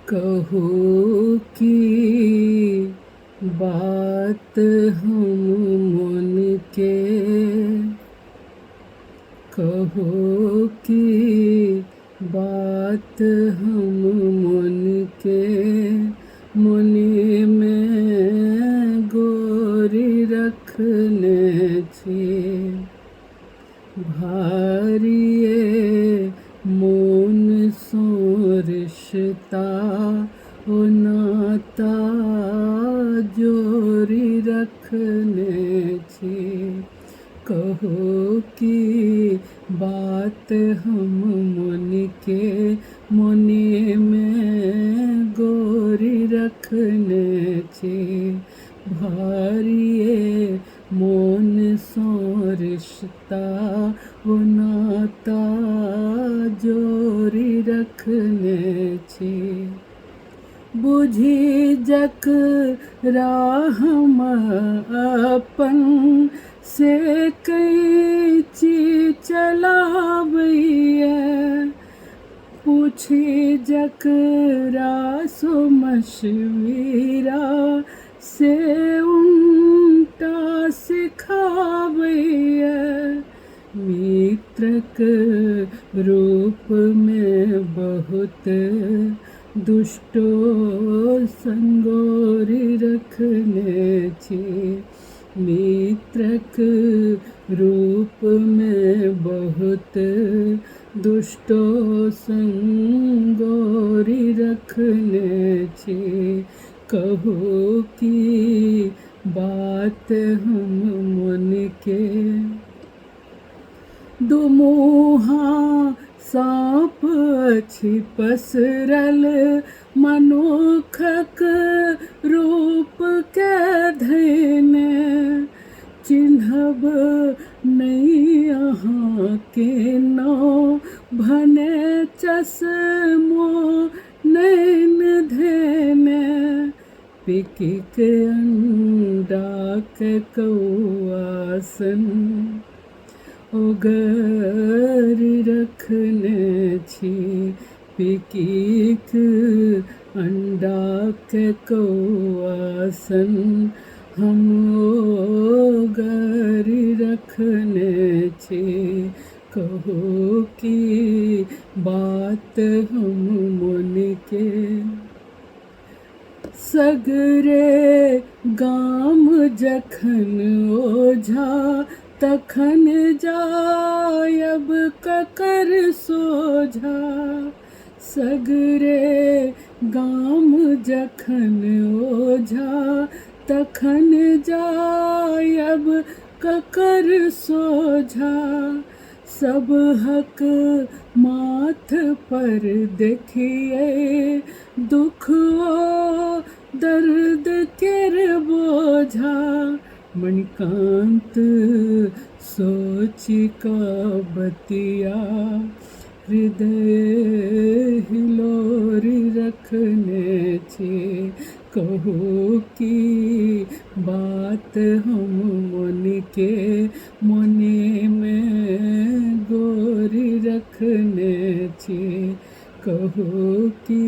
कहो कि बात हम मन के, कहो कि बात हम मन के, मने में गोरी रखने छे। भारिये मोन सो रिश्ता ओ नाता जोरी रखने छे। कहो कि बात हम मन के, मने में गोरी रखने छे। भारिये मोन सो रिश्ता ओ नाता जोरी रखने छे। बुझी जकरा हम अपन से कैची चलाबैया, पूछी जकरा सो मशवीरा से उल्टा सिखाबैया। मित्रक रूप में बहुत दुष्टो संगोरी रखने छे। मित्रक रूप में बहुत दुष्टो संगोरी रखने छे। कहो कि बात हम मन के, दुमुहा सांप अछि पसरल, मनुखक रूप के धैने। चिन्हब नहीं अहाँ के नाम, भने चश्मो नैन धेने। पिकिक अंडा के कौआसन ओगरी रखने छी। पिकिक अंडा के कौआसन हम ओगरी रखने छी। कहो कि बात हम मन के, सगरे गाम जखन ओझा तखन जायब ककर सोझा। सगरे गाम जखन ओझा तखन जायब ककर सोझा। सब हक माथ पर देखिए दुख ओ दर्द केर बोझा। मणिकांत सोची का बतिया, हृदय हिलोरी रखने छे। कहो कि बात हम मन के, मने में गोरी रखने छे। कहो कि